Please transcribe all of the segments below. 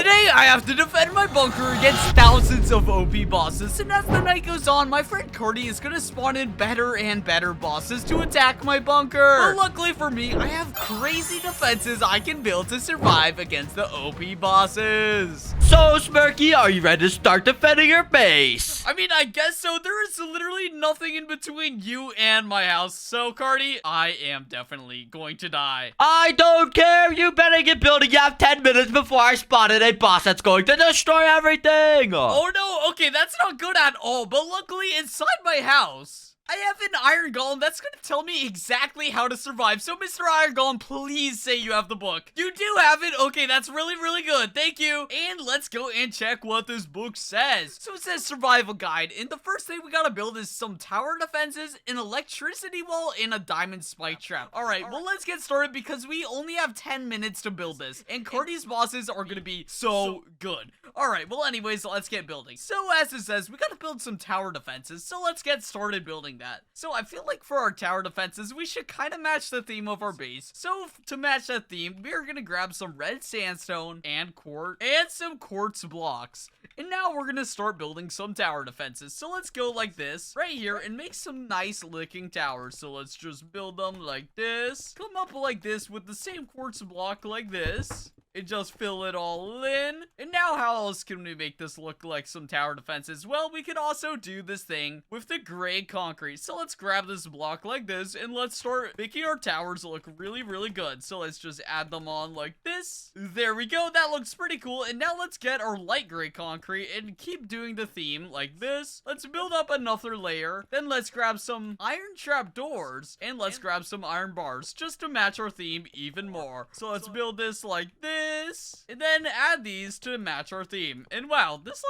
Today, I have to defend my bunker against thousands of OP bosses, and as the night goes on, my friend Carty is gonna spawn in better and better bosses to attack my bunker. But luckily for me, I have crazy defenses I can build to survive against the OP bosses. So, Smirky, are you ready to start defending your base? I mean, I guess so. There is literally nothing in between you and my house, so Carty, I am definitely going to die. I don't care. You better get building. You have 10 minutes before I spotted a boss that's going to destroy everything. Oh no, okay, that's not good at all, but luckily inside my house, I have an iron golem that's going to tell me exactly how to survive. So, Mr. Iron Golem, please say you have the book. You do have it? Okay, that's really, really good. Thank you. And let's go and check what this book says. So, it says survival guide. And the first thing we got to build is some tower defenses, an electricity wall, and a diamond spike trap. All right, well, let's get started because we only have 10 minutes to build this. And Carty's bosses are going to be so good. All right, well, anyways, let's get building. So, as it says, we got to build some tower defenses. So, let's get started building that. So I feel like for our tower defenses, we should kind of match the theme of our base. So to match that theme, we are going to grab some red sandstone and quartz and some quartz blocks. And now we're going to start building some tower defenses. So let's go like this right here and make some nice looking towers. So let's just build them like this. Come up like this with the same quartz block like this. And just fill it all in. And now how else can we make this look like some tower defenses? Well, we can also do this thing with the gray concrete. So let's grab this block like this and let's start making our towers look really, really good. So let's just add them on like this. There we go. That looks pretty cool. And now let's get our light gray concrete and keep doing the theme like this. Let's build up another layer. Then let's grab some iron trap doors and let's grab some iron bars just to match our theme even more. So let's build this like this. And then add these to match our theme. And wow, this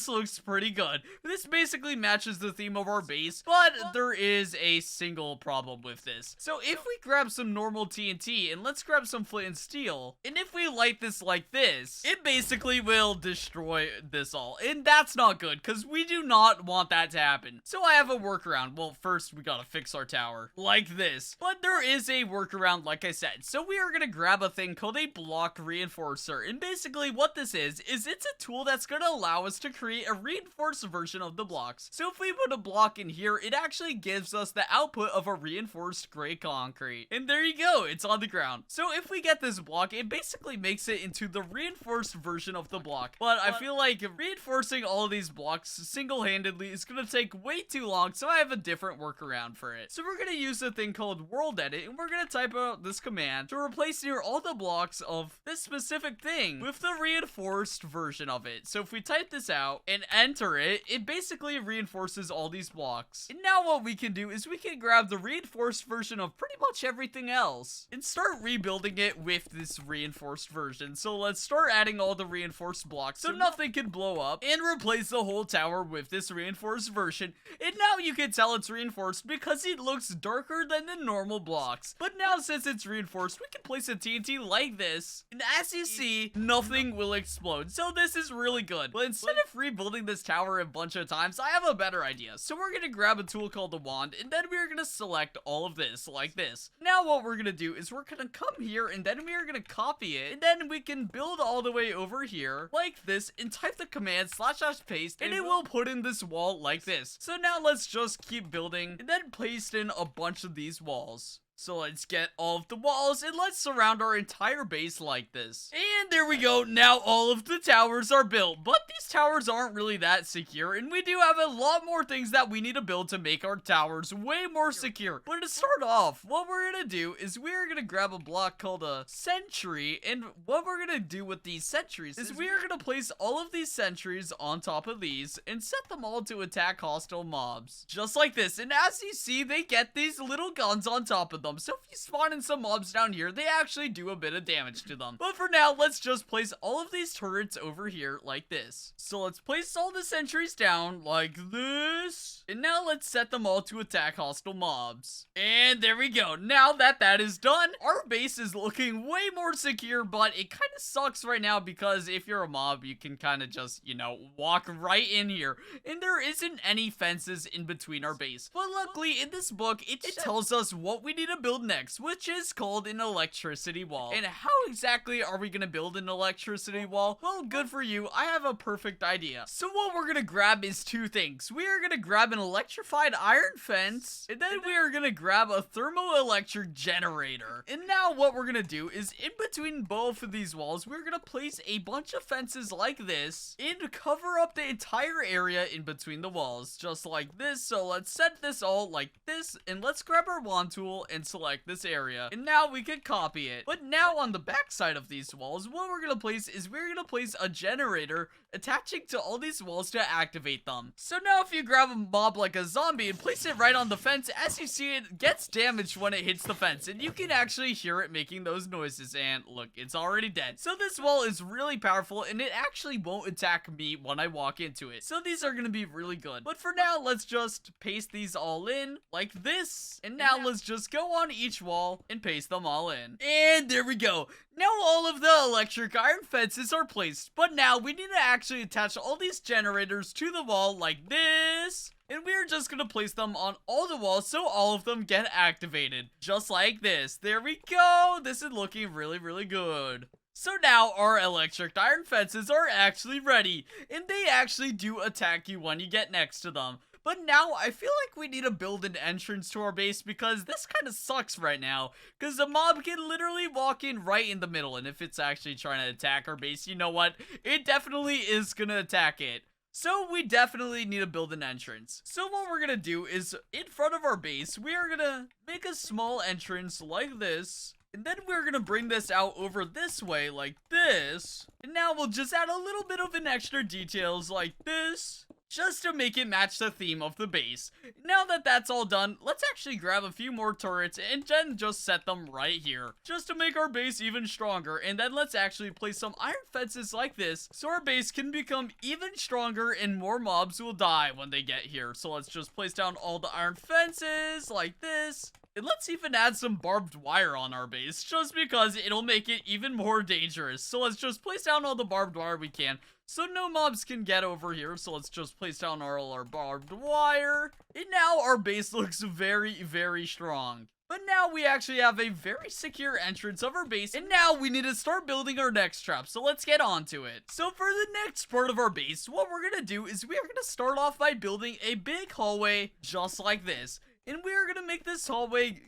looks pretty good. This basically matches the theme of our base, but there is a single problem with this. So if we grab some normal TNT and let's grab some flint and steel, and if we light this like this, it basically will destroy this all. And that's not good because we do not want that to happen. So I have a workaround. Well, first we gotta fix our tower like this, but there is a workaround like I said. So we are gonna grab a thing called a block reinforcer, and basically what this is it's a tool that's going to allow us to create a reinforced version of the blocks. So if we put a block in here, it actually gives us the output of a reinforced gray concrete, and there you go, it's on the ground. So if we get this block, it basically makes it into the reinforced version of the block, but I feel like reinforcing all of these blocks single-handedly is going to take way too long, so I have a different workaround for it. So we're going to use a thing called world edit, and we're going to type out this command to replace near all the blocks of this specific thing with the reinforced version of it. So if we type this out and enter it, it basically reinforces all these blocks. And now what we can do is we can grab the reinforced version of pretty much everything else and start rebuilding it with this reinforced version. So let's start adding all the reinforced blocks so nothing can blow up, and replace the whole tower with this reinforced version. And now you can tell it's reinforced because it looks darker than the normal blocks. But now since it's reinforced, we can place a TNT like this, and as you see, nothing will explode. So this is really good. But instead of rebuilding this tower a bunch of times, I have a better idea. So we're gonna grab a tool called the wand, and then we're gonna select all of this like this. Now what we're gonna do is we're gonna come here, and then we are gonna copy it, and then we can build all the way over here like this, and type the command / paste, and it will put in this wall like this. So now let's just keep building, and then paste in a bunch of these walls. So let's get all of the walls and let's surround our entire base like this. And there we go. Now all of the towers are built. But these towers aren't really that secure, and we do have a lot more things that we need to build to make our towers way more secure. But to start off, what we're going to do is we're going to grab a block called a sentry. And what we're going to do with these sentries is we are going to place all of these sentries on top of these and set them all to attack hostile mobs. Just like this. And as you see, they get these little guns on top of them. So if you spawn in some mobs down here, they actually do a bit of damage to them. But for now, let's just place all of these turrets over here like this. So let's place all the sentries down like this. And now let's set them all to attack hostile mobs. And there we go. Now that that is done, our base is looking way more secure, but it kind of sucks right now because if you're a mob, you can kind of just, you know, walk right in here. And there isn't any fences in between our base. But luckily, in this book, it tells us what we need to build next, which is called an electricity wall. And how exactly are we going to build an electricity wall? Well, good for you. I have a perfect idea. So what we're going to grab is two things. We are going to grab an electrified iron fence, and then we are going to grab a thermoelectric generator. And now what we're going to do is in between both of these walls, we're going to place a bunch of fences like this and cover up the entire area in between the walls, just like this. So let's set this all like this, and let's grab our wand tool and select this area. And now we can copy it. But now on the back side of these walls, what we're going to place is we're going to place a generator attaching to all these walls to activate them. So now if you grab a mob like a zombie and place it right on the fence, as you see, it gets damaged when it hits the fence, and you can actually hear it making those noises. And look, it's already dead. So this wall is really powerful, and it actually won't attack me when I walk into it. So these are going to be really good. But for now, let's just paste these all in like this. And now let's just go on each wall and paste them all in. And there we go. Now all of the electric iron fences are placed, but now we need to actually attach all these generators to the wall like this. And we're just gonna place them on all the walls so all of them get activated. Just like this. There we go. This is looking really, really good. So now our electric iron fences are actually ready, and they actually do attack you when you get next to them. But now I feel like we need to build an entrance to our base because this kind of sucks right now. Because the mob can literally walk in right in the middle, and if it's actually trying to attack our base, you know what? It definitely is gonna attack it. So we definitely need to build an entrance. So what we're gonna do is, in front of our base, we are gonna make a small entrance like this. And then we're gonna bring this out over this way like this. And now we'll just add a little bit of an extra details like this, just to make it match the theme of the base. Now that that's all done, let's actually grab a few more turrets and then just set them right here, just to make our base even stronger. And then let's actually place some iron fences like this, so our base can become even stronger and more mobs will die when they get here. So let's just place down all the iron fences like this. And let's even add some barbed wire on our base, just because it'll make it even more dangerous. So let's just place down all the barbed wire we can, so no mobs can get over here. So let's just place down all our barbed wire. And now our base looks very, very strong. But now we actually have a very secure entrance of our base, and now we need to start building our next trap, so let's get on to it. So for the next part of our base, what we're gonna do is we are gonna start off by building a big hallway just like this. And we are gonna make this hallway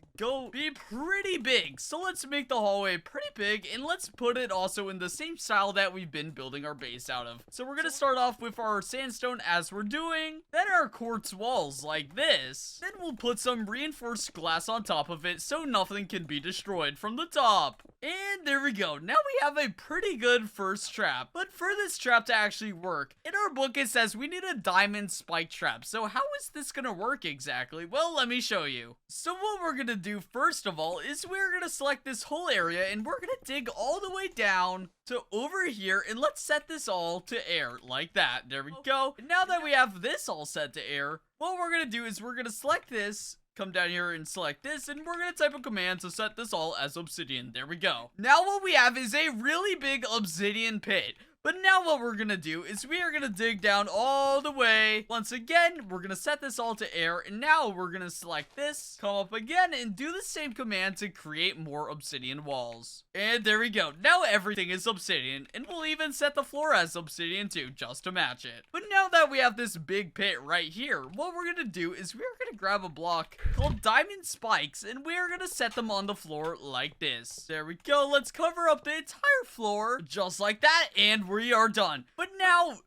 be pretty big. So let's make the hallway pretty big, and let's put it also in the same style that we've been building our base out of. So we're gonna start off with our sandstone as we're doing, then our quartz walls like this. Then we'll put some reinforced glass on top of it so nothing can be destroyed from the top. And there we go. Now we have a pretty good first trap. But for this trap to actually work, in our book it says we need a diamond spike trap. So how is this gonna work exactly? Well, let me show you. So what we're gonna do first of all is we're gonna select this whole area, and we're gonna dig all the way down to over here, and let's set this all to air like that. There we go. And now that we have this all set to air, what we're gonna do is we're gonna select this, come down here and select this, and we're gonna type a command to set this all as obsidian. There we go. Now what we have is a really big obsidian pit. But now what we're gonna do is we are gonna dig down all the way. Once again, we're gonna set this all to air, and now we're gonna select this, come up again, and do the same command to create more obsidian walls. And there we go. Now everything is obsidian, and we'll even set the floor as obsidian too, just to match it. But now that we have this big pit right here, what we're gonna do is we're gonna grab a block called diamond spikes, and we're gonna set them on the floor like this. There we go. Let's cover up the entire floor just like that, and we are done. But now,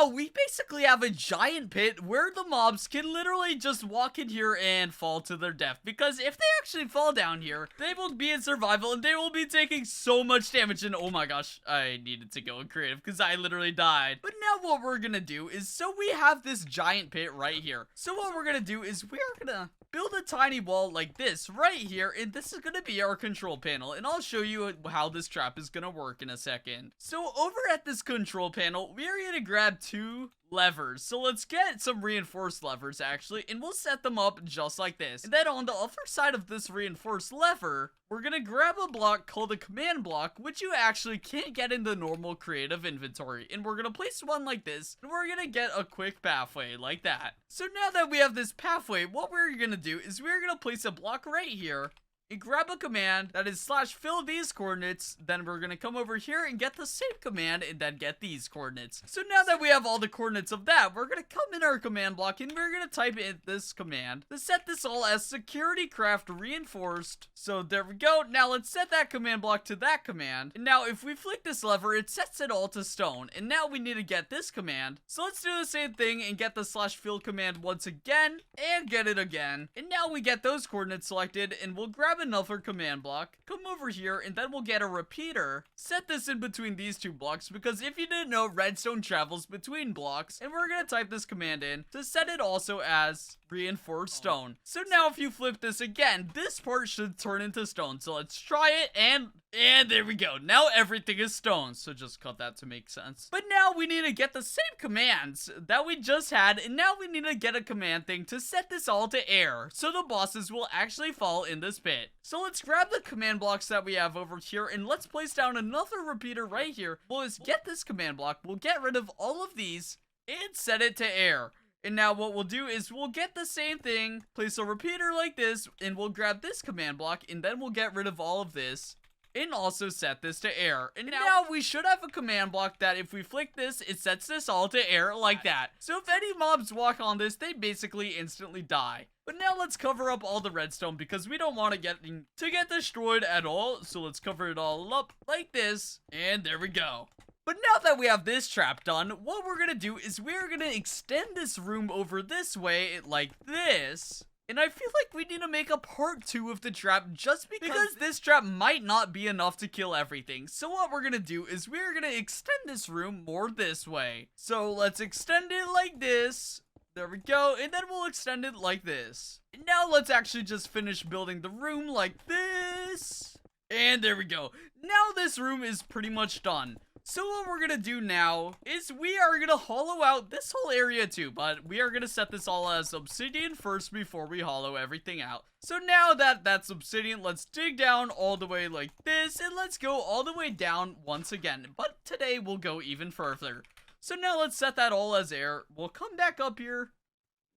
we basically have a giant pit where the mobs can literally just walk in here and fall to their death. Because if they actually fall down here, they will be in survival and they will be taking so much damage. And oh my gosh, I needed to go in creative because I literally died. But now what we're gonna do is, so we have this giant pit right here. So what we're gonna do is we're gonna build a tiny wall like this right here, and this is gonna be our control panel, and I'll show you how this trap is gonna work in a second. So over at this control panel, we are gonna grab 2 levers. So let's get some reinforced levers actually, and we'll set them up just like this. And then on the other side of this reinforced lever, we're gonna grab a block called a command block, which you actually can't get in the normal creative inventory. And we're gonna place one like this, and we're gonna get a quick pathway like that. So now that we have this pathway, what we're gonna do is we're gonna place a block right here, and grab a command that is /fill these coordinates. Then we're gonna come over here and get the same command and then get these coordinates. So now that we have all the coordinates of that, we're gonna come in our command block and we're gonna type in this command to set this all as security craft reinforced. So there we go. Now let's set that command block to that command. And now if we flick this lever, it sets it all to stone. And now we need to get this command. So let's do the same thing and get the /fill command once again and get it again. And now we get those coordinates selected, and we'll grab another command block, come over here, and then we'll get a repeater. Set this in between these 2 blocks, because if you didn't know, redstone travels between blocks. And we're gonna type this command in to set it also as reinforced stone. So now if you flip this again, this part should turn into stone. So let's try it, and there we go. Now everything is stone. So just cut that to make sense. But now we need to get the same commands that we just had, and now we need to get a command thing to set this all to air, so the bosses will actually fall in this pit. So let's grab the command blocks that we have over here, and let's place down another repeater right here. We'll just get this command block, we'll get rid of all of these, and set it to air. And now what we'll do is we'll get the same thing, place a repeater like this, and we'll grab this command block, and then we'll get rid of all of this, and also set this to air. And now we should have a command block that if we flick this, it sets this all to air like that. So if any mobs walk on this, they basically instantly die. But now let's cover up all the redstone, because we don't want to get destroyed at all. So let's cover it all up like this, and there we go. But now that we have this trap done, what we're gonna do is we're gonna extend this room over this way like this. And I feel like we need to make a part 2 of the trap, just because this trap might not be enough to kill everything. So what we're gonna do is we're gonna extend this room more this way. So let's extend it like this. There we go. And then we'll extend it like this. And now let's actually just finish building the room like this. And there we go. Now this room is pretty much done. So what we're gonna do now is we are gonna hollow out this whole area too, but we are gonna set this all as obsidian first before we hollow everything out. So now that that's obsidian, let's dig down all the way like this, and let's go all the way down once again. But today we'll go even further. So now let's set that all as air. We'll come back up here.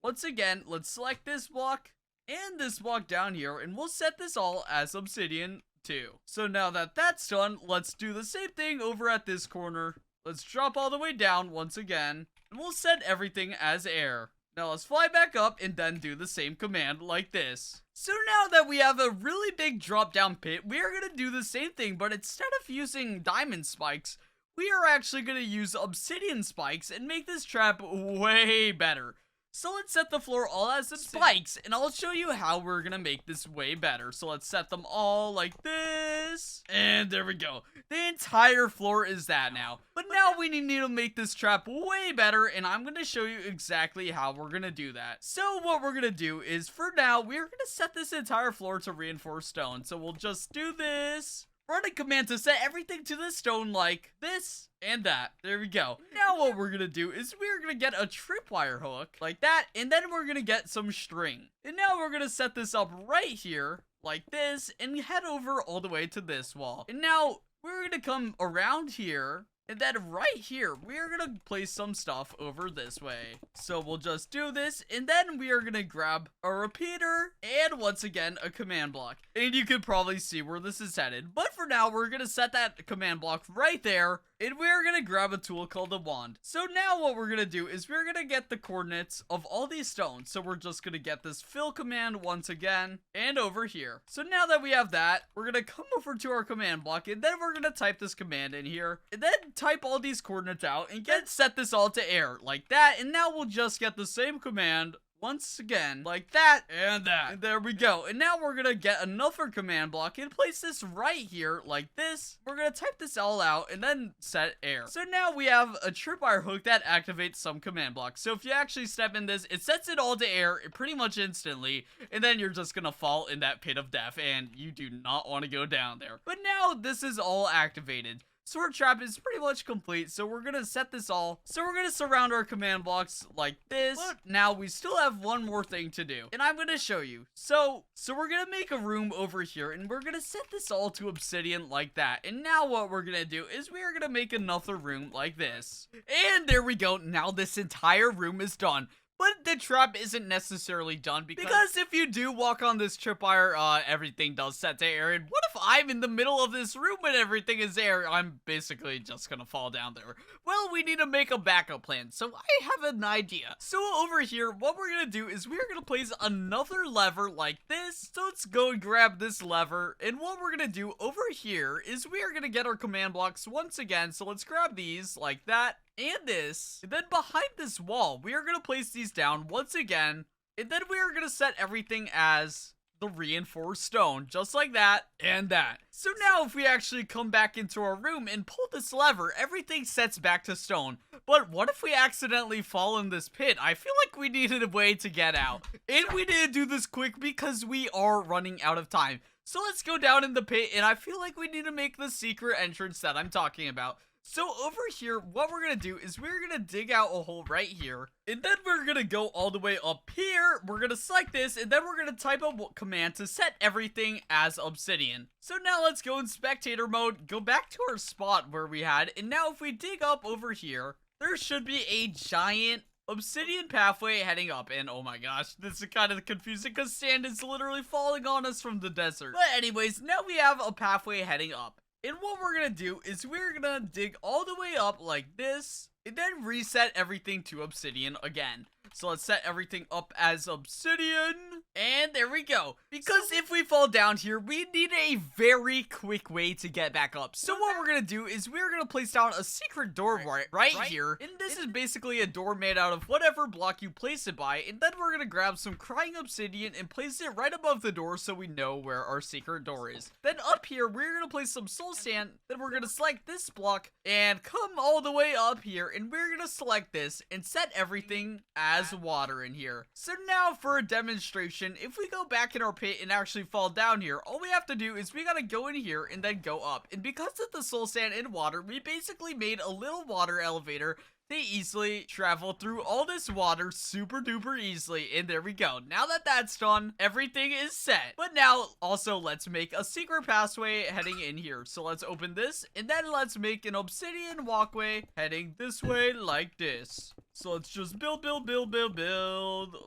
Once again, let's select this block and this block down here, and we'll set this all as obsidian too. So now that that's done, let's do the same thing over at this corner. Let's drop all the way down once again, and we'll set everything as air. Now let's fly back up and then do the same command like this. So now that we have a really big drop down pit, we are gonna do the same thing, but instead of using diamond spikes, we are actually gonna use obsidian spikes and make this trap way better. So let's set the floor all as spikes, and I'll show you how we're gonna make this way better. So let's set them all like this, and there we go. The entire floor is that now. But now we need to make this trap way better, and I'm gonna show you exactly how we're gonna do that. So what we're gonna do is, for now, we're gonna set this entire floor to reinforced stone. So we'll just do this. Run a command to set everything to the stone like this and that. There we go. Now what we're gonna do is we're gonna get a tripwire hook like that, and then we're gonna get some string. And now we're gonna set this up right here like this and head over all the way to this wall. And now we're gonna come around here, and then right here, we're gonna place some stuff over this way. So we'll just do this, and then we are gonna grab a repeater, and once again, a command block. And you can probably see where this is headed. But for now, we're gonna set that command block right there, and we're gonna grab a tool called the wand. So now what we're gonna do is we're gonna get the coordinates of all these stones. So we're just gonna get this fill command once again, and over here. So now that we have that, we're gonna come over to our command block, and then we're gonna type this command in here, and then type all these coordinates out, and set this all to air like that. And now we'll just get the same command once again, like that, and that. And there we go. And now we're gonna get another command block and place this right here, like this. We're gonna type this all out and then set air. So now we have a tripwire hook that activates some command blocks. So if you actually step in this, it sets it all to air pretty much instantly, and then you're just gonna fall in that pit of death, and you do not want to go down there. But now this is all activated. So our trap is pretty much complete, so we're gonna set this all. So we're gonna surround our command blocks like this. But now we still have one more thing to do, and I'm gonna show you. So we're gonna make a room over here, and we're gonna set this all to obsidian like that. And now what we're gonna do is we're gonna make another room like this. And there we go. Now this entire room is done. But the trap isn't necessarily done because if you do walk on this tripwire, everything does set to air. And what if I'm in the middle of this room and everything is air? I'm basically just gonna fall down there. Well, we need to make a backup plan. So I have an idea. So over here, what we're gonna do is we're gonna place another lever like this. So let's go and grab this lever. And what we're gonna do over here is we are gonna get our command blocks once again. So let's grab these like that. And this, and then behind this wall, we are going to place these down once again, and then we are going to set everything as the reinforced stone, just like that, and that. So now if we actually come back into our room and pull this lever, everything sets back to stone. But what if we accidentally fall in this pit? I feel like we needed a way to get out, and we need to do this quick because we are running out of time. So let's go down in the pit, and I feel like we need to make the secret entrance that I'm talking about. So over here, what we're going to do is we're going to dig out a hole right here. And then we're going to go all the way up here. We're going to select this. And then we're going to type a command to set everything as obsidian. So now let's go in spectator mode. Go back to our spot where we had. And now if we dig up over here, there should be a giant obsidian pathway heading up. And oh my gosh, this is kind of confusing because sand is literally falling on us from the desert. But anyways, now we have a pathway heading up. And what we're going to do is we're going to dig all the way up like this, and then reset everything to obsidian again. So let's set everything up as obsidian, and there we go. Because if we fall down here, we need a very quick way to get back up. So what we're going to do is we're going to place down a secret door right here. And this is basically a door made out of whatever block you place it by. And then we're going to grab some crying obsidian and place it right above the door so we know where our secret door is. Then up here, we're going to place some soul sand. Then we're going to select this block and come all the way up here. And we're going to select this and set everything as water in here. So now for a demonstration, if we go back in our pit and actually fall down here, all we have to do is we gotta go in here and then go up. And because of the soul sand and water, we basically made a little water elevator to easily travel through all this water super duper easily. And there we go. Now that that's done, everything is set. But now also let's make a secret passway heading in here. So let's open this and then let's make an obsidian walkway heading this way like this. So let's just build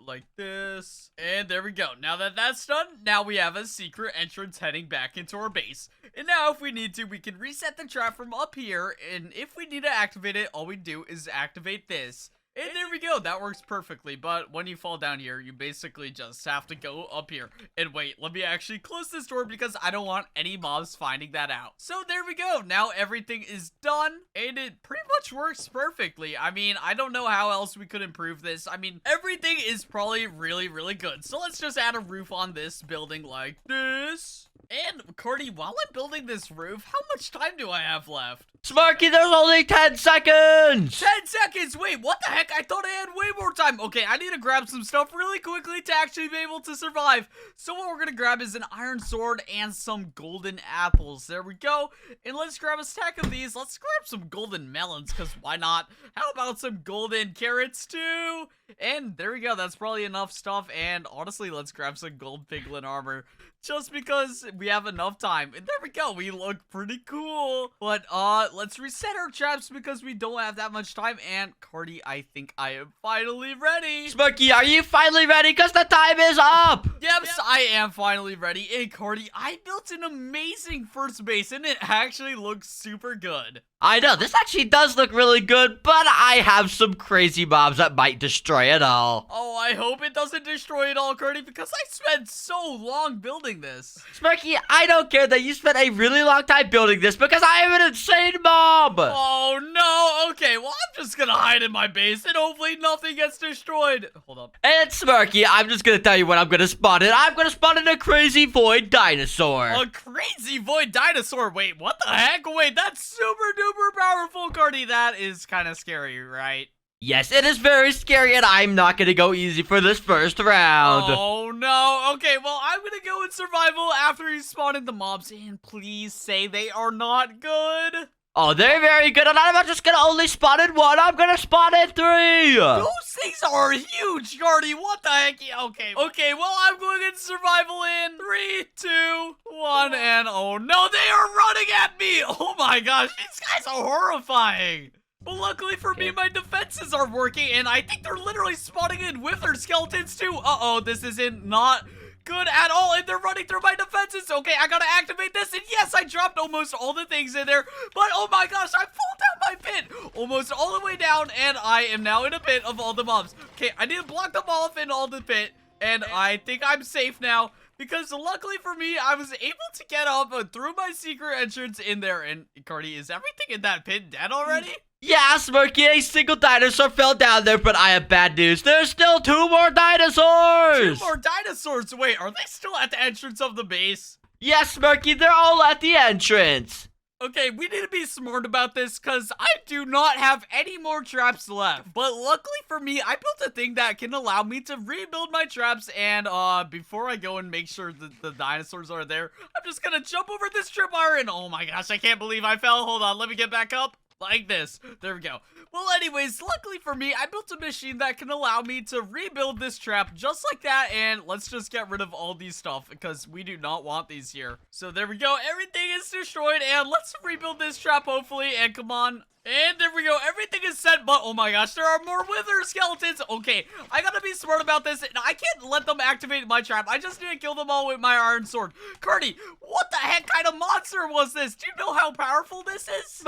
like this. And there we go. Now that that's done, now we have a secret entrance heading back into our base. And now if we need to, we can reset the trap from up here. And if we need to activate it, all we do is activate this. And there we go, that works perfectly. But when you fall down here, you basically just have to go up here. And wait, let me actually close this door because I don't want any mobs finding that out. So there we go, now everything is done. And it pretty much works perfectly. I mean, I don't know how else we could improve this. I mean, everything is probably really good. So let's just add a roof on this building like this. And Carty, while I'm building this roof, how much time do I have left? Smirky, there's only 10 seconds! 10 seconds! Wait, what the heck? I thought I had way more time. Okay, I need to grab some stuff really quickly to actually be able to survive. So what we're gonna grab is an iron sword and some golden apples. There we go. And let's grab a stack of these. Let's grab some golden melons, because why not? How about some golden carrots too? And there we go. That's probably enough stuff. And honestly, let's grab some gold piglin armor, just because we have enough time. And there we go. We look pretty cool. But let's reset our traps because we don't have that much time. And Carty, I think I am finally ready. Smirky, are you finally ready? Because the time is up. Yes, I am finally ready. And Carty, I built an amazing first base, and it actually looks super good. I know, this actually does look really good, but I have some crazy mobs that might destroy it all. Oh, I hope it doesn't destroy it all, Carty, because I spent so long building this. Smirky, I don't care that you spent a really long time building this because I am an insane mob. Oh, no. Okay, well, I'm just gonna hide in my base and hopefully nothing gets destroyed. Hold up. And Smirky, I'm just gonna tell you what I'm gonna spawn in. I'm gonna spawn in a crazy void dinosaur. A crazy void dinosaur. Wait, what the heck? Wait, that's super duper powerful, Carty. That is kind of scary, right? Yes, it is very scary, and I'm not gonna go easy for this first round. Oh, no. Okay, well, I'm gonna go in survival after you spawn in the mobs. And please say they are not good. Oh, they're very good, and I'm not just gonna only spawn in one. I'm gonna spawn in 3. Those things are huge, Carty. What the heck? Okay, well, I'm going in survival in 3, 2, 1, and oh no, they are running at me. Oh my gosh, these guys are horrifying. But luckily for me, my defenses are working, and I think they're literally spawning in wither skeletons too. Uh-oh, this isn't not good at all, and they're running through my defenses. Okay, I gotta activate this, and yes, I dropped almost all the things in there, but oh my gosh, I fall down my pit, almost all the way down, and I am now in a pit of all the mobs. Okay, I need to block them all off in all the pit, and I think I'm safe now, because luckily for me, I was able to get up through my secret entrance in there, and Carty, is everything in that pit dead already? Yeah, Smirky, a single dinosaur fell down there, but I have bad news. There's still 2 more dinosaurs! 2 more dinosaurs? Wait, are they still at the entrance of the base? Yes, Smirky, they're all at the entrance. Okay, we need to be smart about this because I do not have any more traps left. But luckily for me, I built a thing that can allow me to rebuild my traps. And before I go and make sure that the dinosaurs are there, I'm just going to jump over this tripwire. And oh my gosh, I can't believe I fell. Hold on, let me get back up. Like this. There we go. Well, anyways, luckily for me, I built a machine that can allow me to rebuild this trap just like that. And let's just get rid of all these stuff because we do not want these here. So there we go. Everything is destroyed. And let's rebuild this trap, hopefully. And come on. And there we go. Everything is set. But oh my gosh, there are more wither skeletons. Okay, I gotta be smart about this. And I can't let them activate my trap. I just need to kill them all with my iron sword. Carty, what the heck kind of monster was this? Do you know how powerful this is?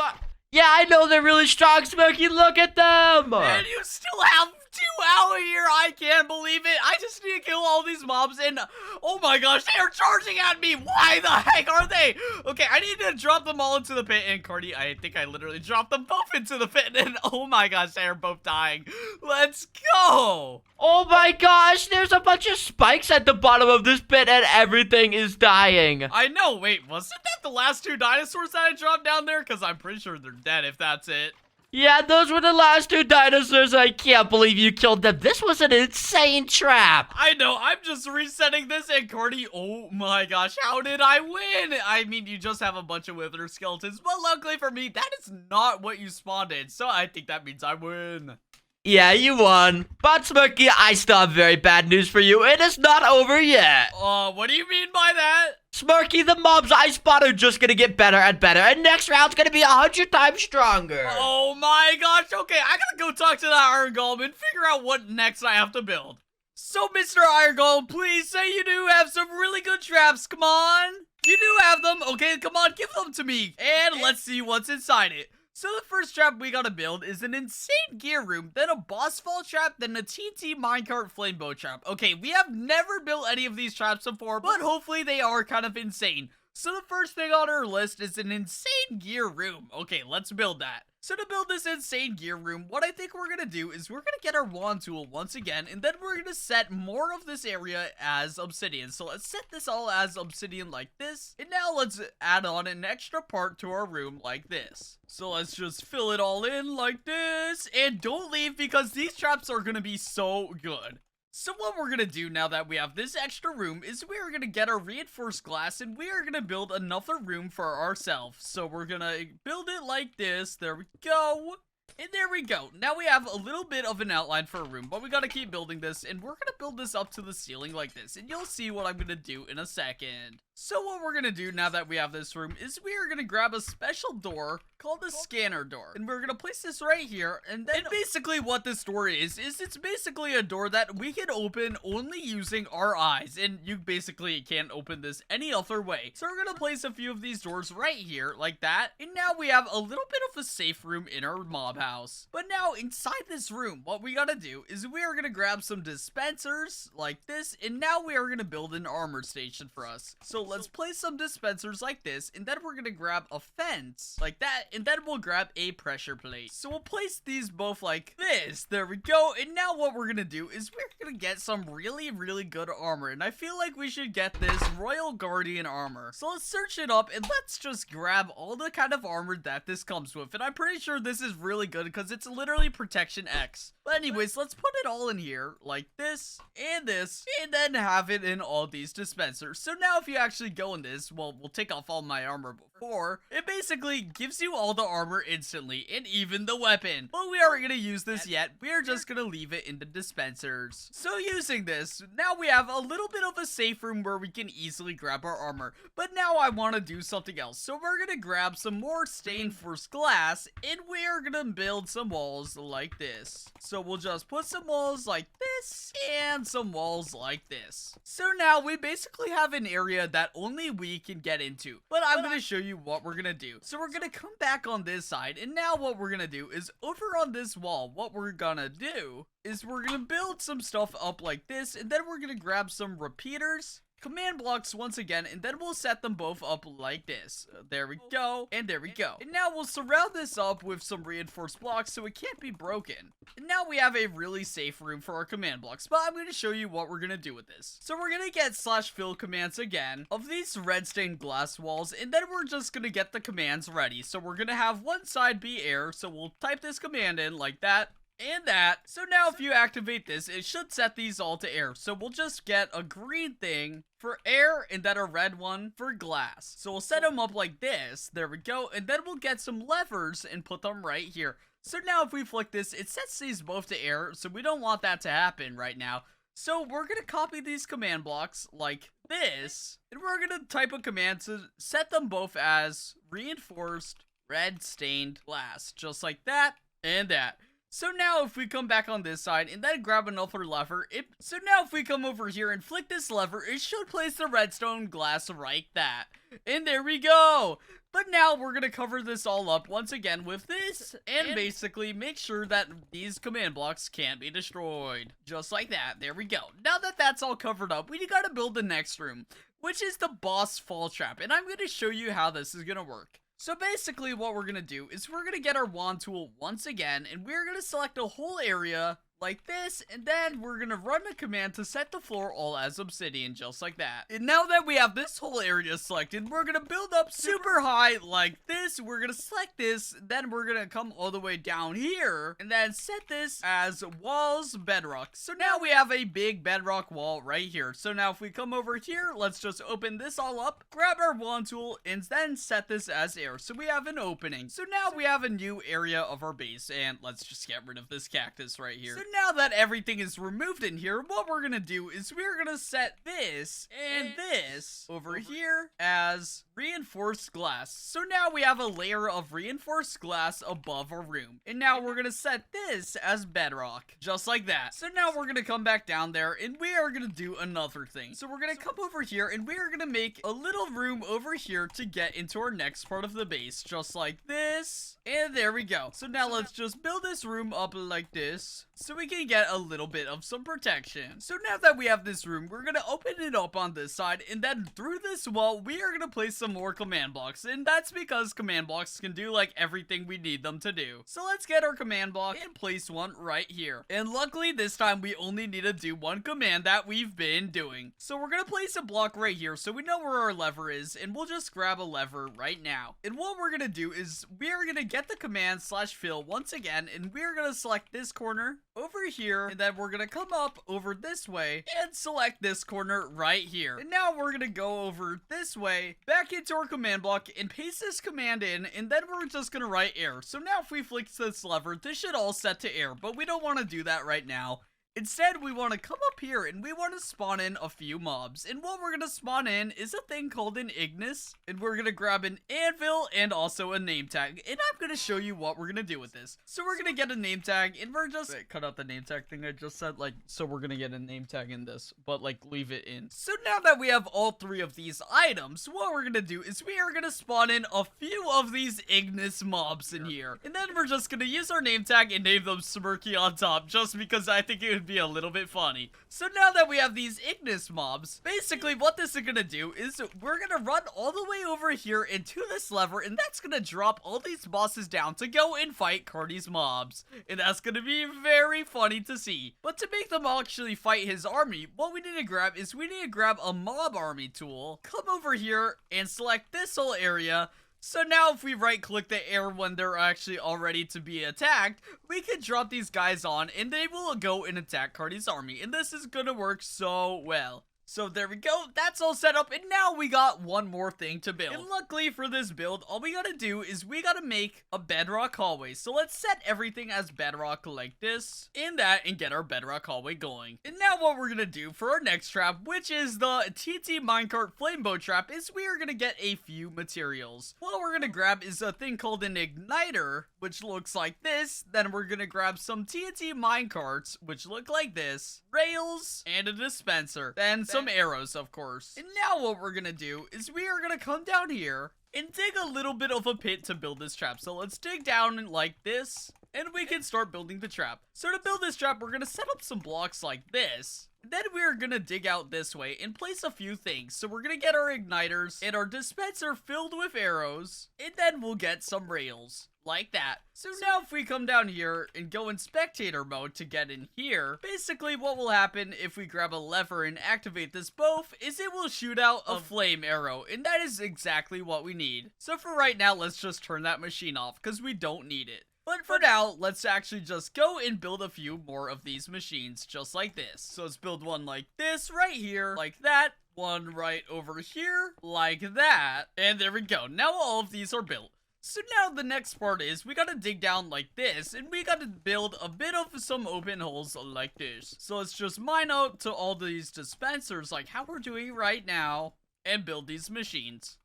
Yeah, I know they're really strong, Smirky. Look at them. And you still have 2 out here. I can't believe it. I just need to kill all these mobs. And oh my gosh, they are charging at me. Why the heck are they? Okay, I need to drop them all into the pit. And Carty, I think I literally dropped them both into the pit. And oh my gosh, they are both dying. Let's go. Oh my gosh, there's a bunch of spikes at the bottom of this pit and everything is dying. I know. Wait, wasn't that the last 2 dinosaurs that I dropped down there? Because I'm pretty sure they're dead if that's it. Yeah, those were the last 2 dinosaurs. I can't believe you killed them. This was an insane trap. I know. I'm just resetting this, and Carty, oh my gosh, how did I win? I mean, you just have a bunch of wither skeletons, but luckily for me, that is not what you spawned in, so I think that means I win. Yeah, you won. But, Smirky, I still have very bad news for you. It is not over yet. What do you mean by that? Smirky, the mobs I spot are just gonna get better and better, and next round's gonna be 100 times stronger. Oh my gosh, okay, I gotta go talk to that iron golem and figure out what next I have to build. So, Mr. Iron Golem, please say you do have some really good traps, come on. You do have them, okay, come on, give them to me. And let's see what's inside it. So the first trap we gotta build is an insane gear room, then a boss fall trap, then a TNT minecart flamebow trap. Okay, we have never built any of these traps before, but hopefully they are kind of insane. So the first thing on our list is an insane gear room. Okay, let's build that. So to build this insane gear room, what I think we're gonna do is we're gonna get our wand tool once again, and then we're gonna set more of this area as obsidian. So let's set this all as obsidian like this, and now let's add on an extra part to our room like this. So let's just fill it all in like this, and don't leave because these traps are gonna be so good. So what we're gonna do now that we have this extra room is we are gonna get our reinforced glass and we are gonna build another room for ourselves. So we're gonna build it like this. There we go. And there we go. Now we have a little bit of an outline for a room, but we gotta keep building this, and we're gonna build this up to the ceiling like this, and you'll see what I'm gonna do in a second. So what we're gonna do now that we have this room is we are gonna grab a special door called the scanner door, and we're gonna place this right here, and then basically what this door is it's basically a door that we can open only using our eyes, and you basically can't open this any other way. So we're gonna place a few of these doors right here like that, and now we have a little bit of a safe room in our mob house. house. But now inside this room, what we gotta do is we are gonna grab some dispensers like this, and now we are gonna build an armor station for us. So let's place some dispensers like this, and then we're gonna grab a fence like that, and then we'll grab a pressure plate. So we'll place these both like this. There we go. And now what we're gonna do is we're gonna get some really good armor, and I feel like we should get this Royal Guardian armor. So let's search it up, and let's just grab all the kind of armor that this comes with, and I'm pretty sure this is really good because it's literally protection X. But anyways, let's put it all in here like this, and then have it in all these dispensers. So now if you actually go in this, well, we'll take off all my armor before, it basically gives you all the armor instantly, and even the weapon. But we aren't gonna use this yet, we are just gonna leave it in the dispensers. So using this, now we have a little bit of a safe room where we can easily grab our armor. But now I want to do something else, so we're gonna grab some more reinforced glass, and we are gonna build some walls like this. So we'll just put some walls like this, and some walls like this. So now we basically have an area that only we can get into. But I'm gonna show you what we're gonna do. So we're gonna come back on this side, and now what we're gonna do is over on this wall, what we're gonna do is we're gonna build some stuff up like this, and then we're gonna grab some repeaters, command blocks once again, and then we'll set them both up like this. There we go, and there we go. And now we'll surround this up with some reinforced blocks so it can't be broken. And now we have a really safe room for our command blocks, but I'm going to show you what we're going to do with this. So we're going to get /fill commands again of these red stained glass walls, and then we're just going to get the commands ready. So we're going to have one side be air, so we'll type this command in like that. And that. So now if you activate this, it should set these all to air. So we'll just get a green thing for air and then a red one for glass. So we'll set them up like this. There we go. And then we'll get some levers and put them right here. So now if we flick this, it sets these both to air. So we don't want that to happen right now. So we're going to copy these command blocks like this. And we're going to type a command to set them both as reinforced red stained glass. Just like that and that. So now if we come back on this side and then grab another lever, so now if we come over here and flick this lever, it should place the redstone glass like that. And there we go. But now we're going to cover this all up once again with this and basically make sure that these command blocks can't be destroyed. Just like that. There we go. Now that that's all covered up, we got to build the next room, which is the boss fall trap. And I'm going to show you how this is going to work. So basically what we're going to do is we're going to get our wand tool once again, and we're going to select a whole area like this, and then we're gonna run a command to set the floor all as obsidian, just like that. And now that we have this whole area selected, we're gonna build up super high like this. We're gonna select this, then we're gonna come all the way down here, and then set this as walls bedrock. So now we have a big bedrock wall right here. So now if we come over here, let's just open this all up, grab our wand tool, and then set this as air. So we have an opening. So now we have a new area of our base, and let's just get rid of this cactus right here. So now that everything is removed in here, what we're gonna do is we're gonna set this and this over here as reinforced glass. So now we have a layer of reinforced glass above our room. And now we're gonna set this as bedrock, just like that. So now we're gonna come back down there and we are gonna do another thing. So we're gonna come over here and we are gonna make a little room over here to get into our next part of the base, just like this. And there we go. So now let's just build this room up like this, so we can get a little bit of some protection. So now that we have this room, we're gonna open it up on this side, and then through this wall, we are gonna place some more command blocks, and that's because command blocks can do like everything we need them to do. So let's get our command block and place one right here. And luckily this time we only need to do one command that we've been doing. So we're gonna place a block right here so we know where our lever is, and we'll just grab a lever right now. And what we're gonna do is we're gonna get the command /fill once again, and we're gonna select this corner over here, and then we're gonna come up over this way and select this corner right here. And now we're gonna go over this way back into our command block and paste this command in, and then we're just gonna write air. So now if we flick this lever, this should all set to air, but we don't want to do that right now. Instead, we want to come up here and we want to spawn in a few mobs. And what we're going to spawn in is a thing called an Ignis. And we're going to grab an anvil and also a name tag. And I'm going to show you what we're going to do with this. So we're going to get a name tag and we're just... Wait, cut out the name tag thing I just said. Like, so we're going to get a name tag in this, but like leave it in. So now that we have all three of these items, what we're going to do is we are going to spawn in a few of these Ignis mobs in here. And then we're just going to use our name tag and name them Smirky on top, just because I think it would be a little bit funny. So now that we have these Ignis mobs, basically what this is going to do is we're going to run all the way over here into this lever, and that's going to drop all these bosses down to go and fight Carty's mobs. And that's going to be very funny to see. But to make them actually fight his army, what we need to grab is we need to grab a mob army tool, come over here and select this whole area. So now if we right click the air when they're actually all ready to be attacked, we can drop these guys on and they will go and attack Carty's army. And this is gonna work so well. So there we go, that's all set up, and now we got one more thing to build. And luckily for this build, all we gotta do is we gotta make a bedrock hallway. So let's set everything as bedrock like this, and that, and get our bedrock hallway going. And now what we're gonna do for our next trap, which is the TNT minecart flamebow trap, is we are gonna get a few materials. What we're gonna grab is a thing called an igniter, which looks like this. Then we're gonna grab some TNT minecarts, which look like this, rails, and a dispenser. Then some arrows, of course. And now what we're gonna do is we are gonna come down here and dig a little bit of a pit to build this trap. So let's dig down like this, and we can start building the trap. So to build this trap, we're gonna set up some blocks like this. Then we're gonna dig out this way and place a few things. So we're gonna get our igniters and our dispenser filled with arrows, and then we'll get some rails. Like that. So now if we come down here and go in spectator mode to get in here, basically what will happen if we grab a lever and activate this both is it will shoot out a flame arrow, and that is exactly what we need. So for right now, let's just turn that machine off because we don't need it. But for now, let's actually just go and build a few more of these machines just like this. So let's build one like this right here, like that. One right over here, like that. And there we go. Now all of these are built. So now the next part is we gotta dig down like this, and we gotta build a bit of some open holes like this. So let's just mine out to all these dispensers like how we're doing right now, and build these machines.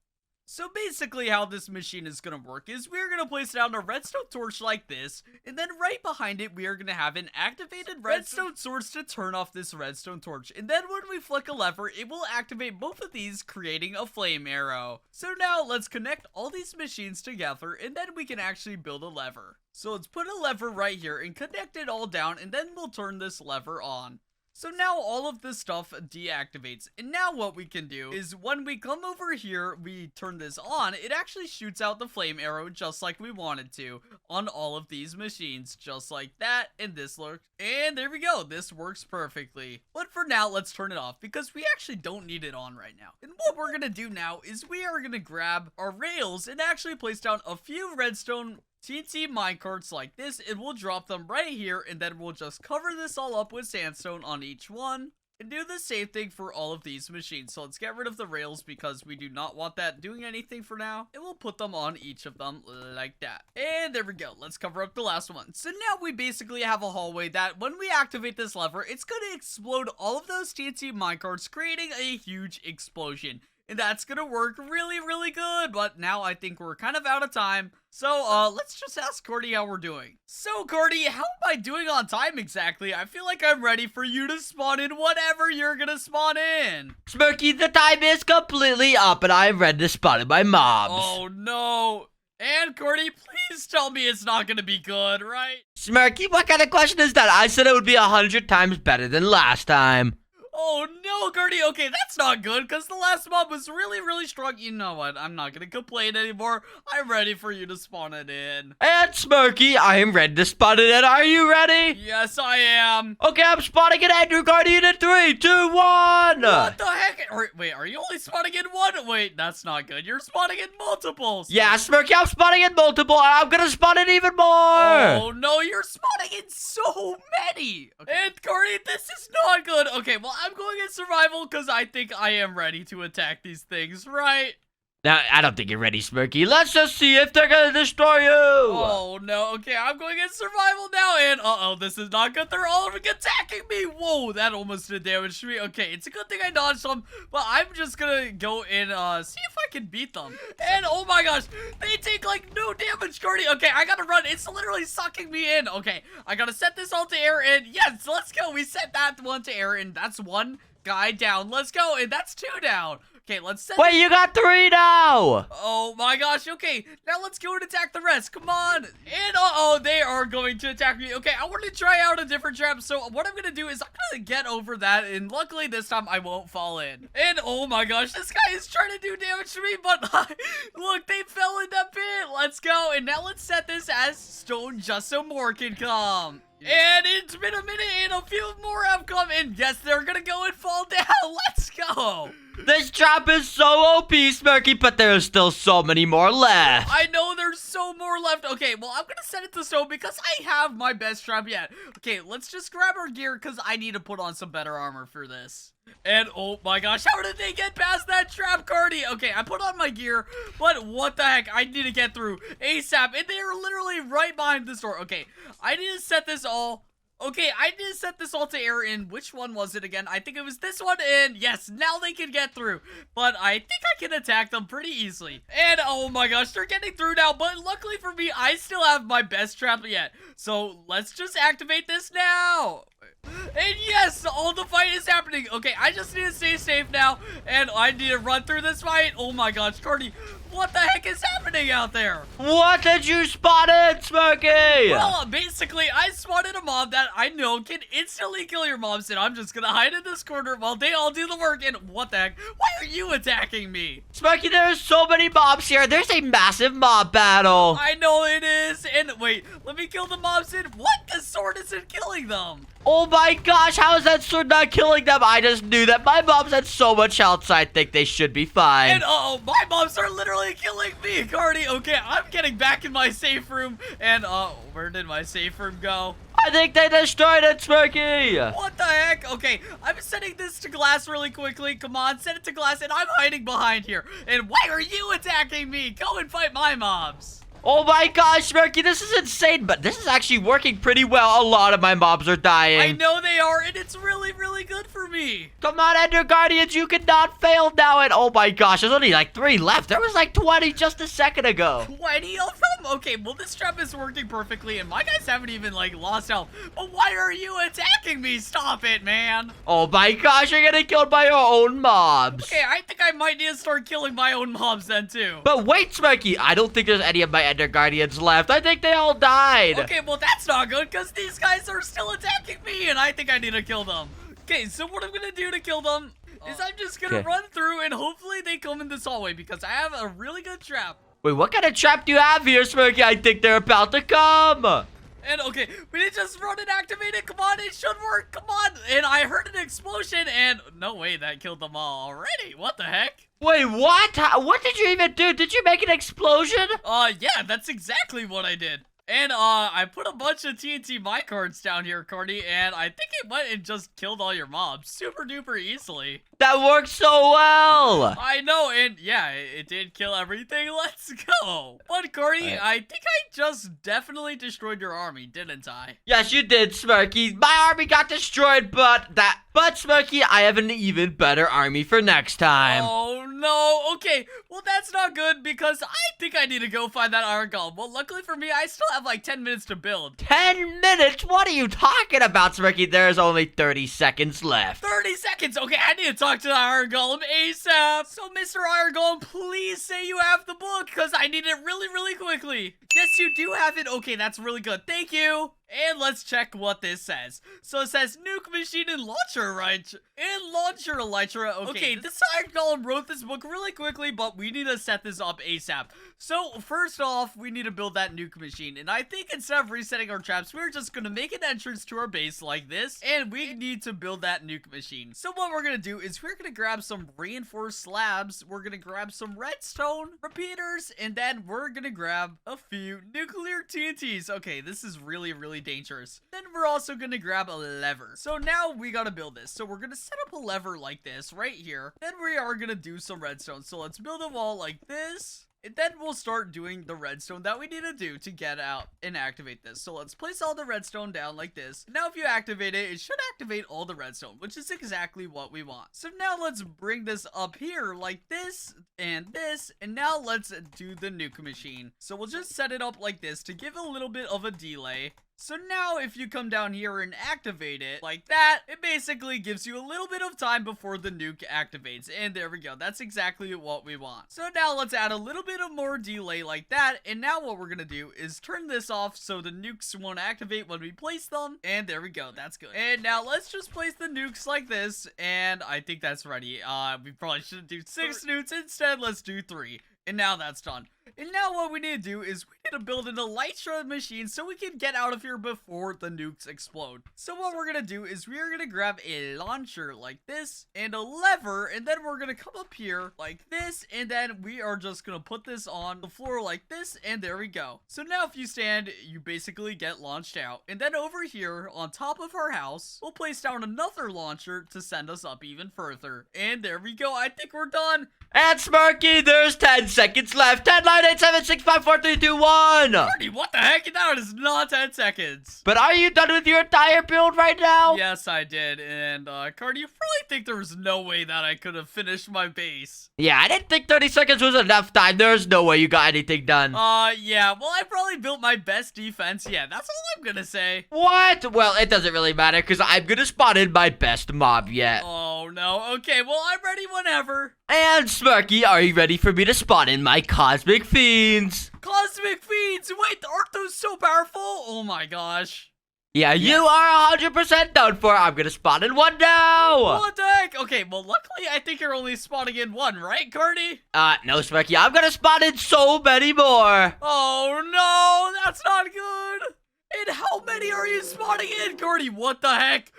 So basically how this machine is going to work is we're going to place down a redstone torch like this, and then right behind it we are going to have an activated redstone source to turn off this redstone torch. And then when we flick a lever, it will activate both of these, creating a flame arrow. So now let's connect all these machines together, and then we can actually build a lever. So let's put a lever right here and connect it all down, and then we'll turn this lever on. So now all of this stuff deactivates, and now what we can do is when we come over here, we turn this on, it actually shoots out the flame arrow just like we wanted to on all of these machines, just like that, and this looks, and there we go, this works perfectly. But for now, let's turn it off because we actually don't need it on right now. And what we're gonna do now is we are gonna grab our rails and actually place down a few redstone TNT minecarts like this, and we'll drop them right here, and then we'll just cover this all up with sandstone on each one, and do the same thing for all of these machines. So let's get rid of the rails because we do not want that doing anything for now, and we'll put them on each of them like that. And there we go, let's cover up the last one. So now we basically have a hallway that when we activate this lever, it's going to explode all of those TNT minecarts, creating a huge explosion. And that's gonna work really, really good. But now I think we're kind of out of time. So, let's just ask Carty how we're doing. So, Carty, how am I doing on time exactly? I feel like I'm ready for you to spawn in whatever you're gonna spawn in. Smirky, the time is completely up, and I am ready to spawn in my mobs. Oh, no. And, Carty, please tell me it's not gonna be good, right? Smirky, what kind of question is that? I said it would be 100 times better than last time. Oh no, Carty, okay, that's not good, because the last mob was really, really strong. You know what, I'm not gonna complain anymore. I'm ready for you to spawn it in. And Smirky, I am ready to spawn it in. Are you ready? Yes, I am. Okay, I'm spawning it in, Carty, in 3, 2, 1. What the heck? Wait, are you only spawning in one? Wait, that's not good. You're spawning in multiples. Yeah, Smirky, I'm spawning in multiple, and I'm gonna spawn in even more. Oh no, you're spawning in so many. Okay. And Carty, this is not good. Okay, well, I'm going in survival because I think I am ready to attack these things, right? Now, I don't think you're ready, Smirky. Let's just see if they're gonna destroy you. Oh, no. Okay, I'm going in survival now, and uh-oh, this is not good. They're all attacking me. Whoa, that almost did damage to me. Okay, it's a good thing I dodged them, but I'm just gonna go and see if I can beat them. And oh my gosh, they take like no damage, Carty. Okay, I gotta run. It's literally sucking me in. Okay, I gotta set this all to air, and yes, let's go. We set that one to air, and that's one guy down. Let's go, and that's two down. Okay, let's set. Wait, you got 3 now. Oh my gosh, okay. Now let's go and attack the rest. Come on. And uh-oh, they are going to attack me. Okay, I want to try out a different trap. So what I'm going to do is I'm going to get over that. And luckily this time I won't fall in. And oh my gosh, this guy is trying to do damage to me. But look, they fell in that pit. Let's go. And now let's set this as stone just so more can come. And it's been a minute and a few more have come. And yes, they're going to go and fall down. Let's go. This trap is so OP, Smirky, but there's still so many more left. I know there's so more left. Okay, well, I'm gonna set it to stone because I have my best trap yet. Okay, let's just grab our gear because I need to put on some better armor for this. And oh my gosh, how did they get past that trap, Carty? Okay, I put on my gear, but what the heck? I need to get through ASAP, and they are literally right behind this door. Okay, I need to set this all. Okay, I need to set this all to air in. Which one was it again? I think it was this one, and yes, now they can get through. But I think I can attack them pretty easily. And oh my gosh, they're getting through now, but luckily for me, I still have my best trap yet. So let's just activate this now. And yes, all the fight is happening. Okay, I just need to stay safe now, and I need to run through this fight. Oh my gosh, Carty, what the heck is happening out there? What did you spot it, Smirky? Well, basically, I spotted a mob that I know can instantly kill your mobs, and I'm just gonna hide in this corner while they all do the work. And what the heck? Why are you attacking me? Smirky, there's so many mobs here. There's a massive mob battle. I know it is. And wait, let me kill the mobs. And what? The sword isn't killing them. Oh my gosh, how is that sword not killing them? I just knew that. My mobs had so much health, so I think they should be fine. And uh-oh, my mobs are literally killing me, Carty. Okay, I'm getting back in my safe room. And where did my safe room go? I think they destroyed it, Smirky. What the heck? Okay, I'm setting this to glass really quickly. Come on, set it to glass, and I'm hiding behind here. And why are you attacking me? Go and fight my mobs. Oh my gosh, Smirky, this is insane, but this is actually working pretty well. A lot of my mobs are dying. I know they are, and it's really, really good for me. Come on, Ender Guardians, you cannot fail now. And oh my gosh, there's only like 3 left. There was like 20 just a second ago. 20 of them? Okay, well, this trap is working perfectly, and my guys haven't even, like, lost health. But why are you attacking me? Stop it, man. Oh my gosh, you're getting killed by your own mobs. Okay, I think I might need to start killing my own mobs then, too. But wait, Smirky, I don't think there's any of my Ender Guardians left. I think they all died. Okay, well, that's not good, because these guys are still attacking me, and I think I need to kill them. Okay, so what I'm gonna do to kill them is I'm just gonna run through, and hopefully they come in this hallway, because I have a really good trap. Wait, what kind of trap do you have here, Smirky? I think they're about to come. And okay, we did just run and activate it. Come on, it should work. Come on. And I heard an explosion, and no way that killed them all already. What the heck? Wait, what? What did you even do? Did you make an explosion? Yeah, that's exactly what I did. And I put a bunch of TNT minecarts down here, Carty, and I think it went and just killed all your mobs super duper easily. That worked so well. I know, and yeah, it did kill everything. Let's go. But Carty, I think I just definitely destroyed your army, didn't I? Yes, you did, Smirky. My army got destroyed, but Smirky, I have an even better army for next time. Oh no. Okay, well that's not good because I think I need to go find that iron golem. Well, luckily for me, I still have like 10 minutes to build. 10 minutes? What are you talking about, Smirky? There's only 30 seconds left. 30 seconds? Okay, I need to talk to the iron golem ASAP. So, Mr. Iron Golem, please say you have the book because I need it really, really quickly. Yes, you do have it. Okay, that's really good. Thank you. And let's check what this says. So it says nuke machine and launcher, right? And launcher elytra. Okay, this Iron Golem wrote this book really quickly, but we need to set this up ASAP. So first off, we need to build that nuke machine. And I think instead of resetting our traps, we're just going to make an entrance to our base like this. And we need to build that nuke machine. So what we're going to do is we're going to grab some reinforced slabs. We're going to grab some redstone repeaters. And then we're going to grab a few you. Nuclear TNTs. Okay, this is really, really dangerous. Then we're also gonna grab a lever. So now we gotta build this. So we're gonna set up a lever like this right here. Then we are gonna do some redstone. So let's build a wall like this. And then we'll start doing the redstone that we need to do to get out and activate this. So let's place all the redstone down like this. Now if you activate it, it should activate all the redstone, which is exactly what we want. So now let's bring this up here like this, and now let's do the nuke machine. So we'll just set it up like this to give a little bit of a delay. So now if you come down here and activate it like that, it basically gives you a little bit of time before the nuke activates. And there we go. That's exactly what we want. So now let's add a little bit of more delay like that. And now what we're going to do is turn this off so the nukes won't activate when we place them. And there we go. That's good. And now let's just place the nukes like this. And I think that's ready. We probably shouldn't do 6 nukes. Instead, let's do 3. And now that's done. And now what we need to do is we need to build an elytra machine so we can get out of here before the nukes explode. So what we're going to do is we are going to grab a launcher like this and a lever, and then we're going to come up here like this, and then we are just going to put this on the floor like this, and there we go. So now if you stand, you basically get launched out. And then over here on top of our house, we'll place down another launcher to send us up even further. And there we go. I think we're done. And Smirky, there's 10 seconds left. 10, 9, 8, 7, 6, 5, 4, 3, 2, 1. Carty, what the heck? That is not 10 seconds. But are you done with your entire build right now? Yes, I did. And, Carty, you really think there was no way that I could have finished my base? Yeah, I didn't think 30 seconds was enough time. There's no way you got anything done. Yeah. Well, I probably built my best defense. Yeah, that's all I'm gonna say. What? Well, it doesn't really matter because I'm gonna spot in my best mob yet. Oh, no. Okay, well, I'm ready whenever. And Smirky, are you ready for me to spawn in my cosmic fiends? Cosmic Fiends! Wait, aren't those so powerful? Oh my gosh. Yeah, you are 100% done for. I'm gonna spawn in one now. What the heck? Okay, well, luckily, I think you're only spawning in one, right, Carty? No, Smirky, I'm gonna spawn in so many more. Oh, no, that's not good. And how many are you spawning in, Carty? What the heck?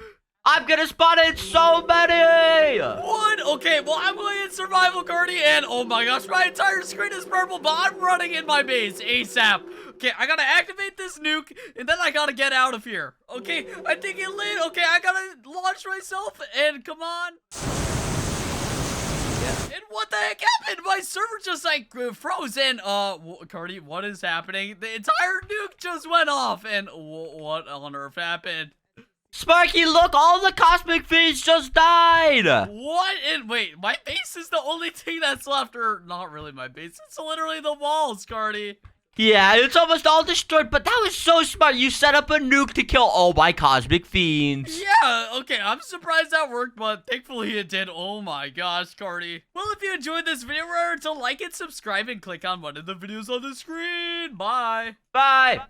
I'm gonna spawn in so many! What? Okay, well, I'm going in survival, Carty, and oh my gosh, my entire screen is purple, but I'm running in my base ASAP. Okay, I gotta activate this nuke, and then I gotta get out of here. Okay, I think it lit. Okay, I gotta launch myself, and come on. And what the heck happened? My server just, like, froze, and, Carty, what is happening? The entire nuke just went off, and what on earth happened? Smirky, look, all the cosmic fiends just died. What? And wait, my base is the only thing that's left, or not really my base. It's literally the walls, Carty. Yeah, it's almost all destroyed, but that was so smart. You set up a nuke to kill all my cosmic fiends. Yeah, okay, I'm surprised that worked, but thankfully it did. Oh my gosh, Carty. Well, if you enjoyed this video, remember to like and subscribe and click on one of the videos on the screen. Bye. Bye.